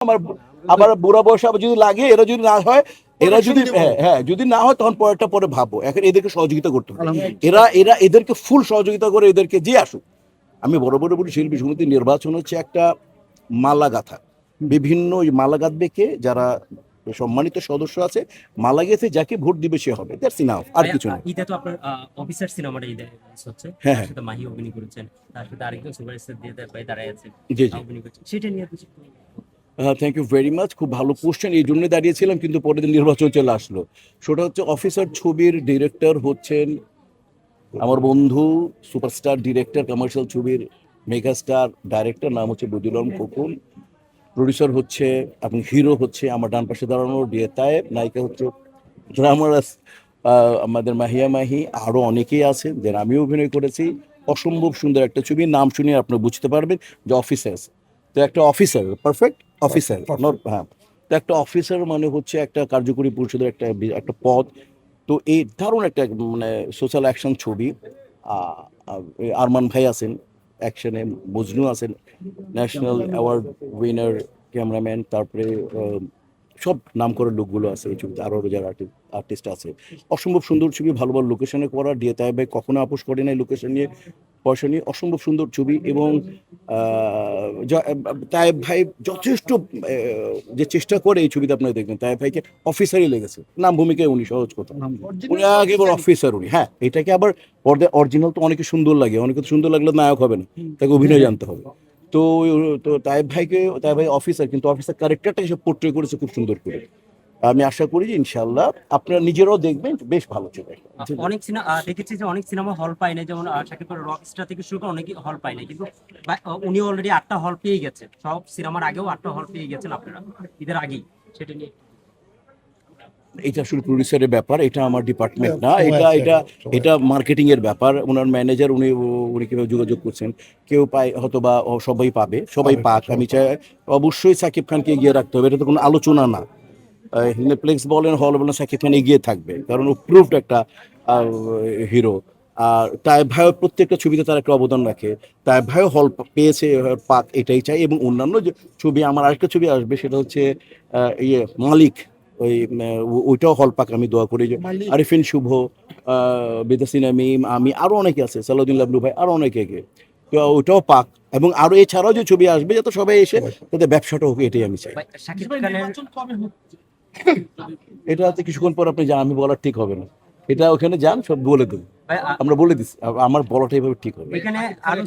আমার আবার বুড়া বয়সে আবার যদি লাগে, এরা যদি না হয়, এরা যদি হ্যাঁ যদি না হয় তখন পরেরটা পরে ভাববো। এখন এদেরকে সহযোগিতা করতে হবে। এরা এদেরকে ফুল সহযোগিতা করে এদেরকে যে আসুক। আমি বড় বড় বলি শিল্পী সমিতি নির্বাচন হচ্ছে একটা মালা গাথা। বিভিন্ন ওই মালা গাঁথবে কে, যারা সম্মানিত সদস্য আছে, মালা গেঁথে যাকে ভোট দিবে সে হবে। দ্যাটস ইনাফ, আর কিছু না। ঈদে তো আপনার অফিসার সিনেমাটা ঈদে release হচ্ছে, হ্যাঁ, তার হ্যাঁ। সাথে মাহি অভিনয় করেছেন, তার সাথে আরেকজন সুপারস্টার দিয়ে ভাই দাঁড়ায় আছে, জি, জি। অভিনয় করছেন, সেটা নিয়ে কিছু থ্যাংক ইউ ভেরি মাচ। খুব ভালো কোশ্চেন, এই জন্য দাঁড়িয়েছিলাম, কিন্তু পরের দিন নির্বাচন চলে আসলো। সেটা হচ্ছে অফিসার ছবির ডিরেক্টর হচ্ছেন আমার বন্ধু, সুপারস্টার ডিরেক্টর, কমার্শিয়াল ছবির মেগাস্টার ডাইরেক্টর, নাম হচ্ছে বদিউল আলম খোকন। প্রডিউসার হচ্ছে এবং হিরো হচ্ছে আমার ডান পাশে দাঁড়ানো ডিএ তায়েব। নায়িকা হচ্ছে গ্ল্যামারাস আমাদের মাহিয়া মাহি। আরও অনেকেই আছেন, যেন আমিও অভিনয় করেছি। অসম্ভব সুন্দর একটা ছবি, নাম শুনে আপনি বুঝতে পারবেন যে অফিসার্স। তো একটা অফিসার, পারফেক্ট অফিসার, হ্যাঁ। তো একটা অফিসার মানে হচ্ছে একটা কার্যকরী পরিষদের একটা একটা পদ। তো এই দারুণ একটা মানে সোশ্যাল অ্যাকশন ছবি। আরমান ভাই আছেন অ্যাকশনে, মজনু আছেন ন্যাশনাল অ্যাওয়ার্ড উইনার ক্যামেরাম্যান, তারপরে সব নাম করা লোকগুলো আছে এই ছবিতে, আরও যারা আর্টিস্ট আছে। অসম্ভব সুন্দর ছবি, ভালো ভালো লোকেশনে করা। ডিএ তায়েব ভাই কখনো আপোষ করে নাই লোকেশন নিয়ে, পয়সা নিয়ে। অসম্ভব সুন্দর ছবি। এবং তায়েব ভাই যথেষ্ট যে চেষ্টা করে এই ছবিতে আপনারা দেখবেন, তায়েব ভাইকে অফিসারই লেগেছে, নাম ভূমিকায় উনি, সহজ কথা। উনি আগে এবার অফিসার উনি, হ্যাঁ। এটাকে আবার পর্দায় অরিজিনাল তো অনেকে সুন্দর লাগে, অনেকে তো সুন্দর লাগলে নায়ক হবে না, তাকে অভিনয় জানতে হবে। তো তো তায়েব ভাই অফিসার, কিন্তু অফিসার ক্যারেক্টারটা এসে পোর্ট্রে করেছে খুব সুন্দর করে। আমি আশা করি যে ইনশাল্লাহ আপনারা নিজেরাও দেখবেন, বেশ ভালো ছবি। অনেক সিনেমা দেখেছি যে অনেক সিনেমা হল পায় না, যেমন শাকিব খানের রকস্টার থেকে শুরু করে অনেকে হল পায় না, কিন্তু উনি অলরেডি 8টা হল পেয়ে গেছে, সব সিনেমার আগেও 8টা হল পেয়ে গেছেন আপনারা ঈদের আগেই, সেটা নিয়ে এটা আসলে প্রডিউসারের ব্যাপার, এটা আমার ডিপার্টমেন্ট না। এটা এটা এটা মার্কেটিং এর ব্যাপার। ওনার ম্যানেজার, উনি কিভাবে যোগাযোগ করছেন, কেউ পায় হয়তো বা সবাই পাবে, সবাই পাক। আমি চাই অবশ্যই সাকিব খানকে এগিয়ে রাখতে হবে, এটা তো কোনো আলোচনা না। নেটফ্লিক্স বলেন, হল বলেন, সাকিব খান এগিয়ে থাকবে, কারণ ও প্রুভড একটা হিরো। আর তাই ভাইও প্রত্যেকটা ছবিতে তার একটা অবদান রাখে। তাই ভাইও হল পেয়েছে, পাক, এটাই চাই। এবং অন্যান্য যে ছবি, আমার আরেকটা ছবি আসবে, সেটা হচ্ছে মালিক। ওইটাও হল পাক, আমি দোয়া করি যে আরিফিন শুভ, বেদাসিন আমিম, আমি, আরও অনেকে আছে, সালাউদ্দিন লাবলু ভাই, আরও অনেকে। তো ওইটাও পাক। এবং আরও এছাড়াও যে ছবি আসবে, যাতে সবাই এসে তাদের ব্যবসাটা হোক, এটাই আমি চাই। শাকিব খানের এটা হচ্ছে কিছুক্ষণ পর আপনি যান, আমি বলার ঠিক হবে না। এটা ওখানে যান, সব বলে দেবো, ভাই আমরা বলে দিচ্ছি। আমার বলাটা এভাবে ঠিক হবে। এখানে আরো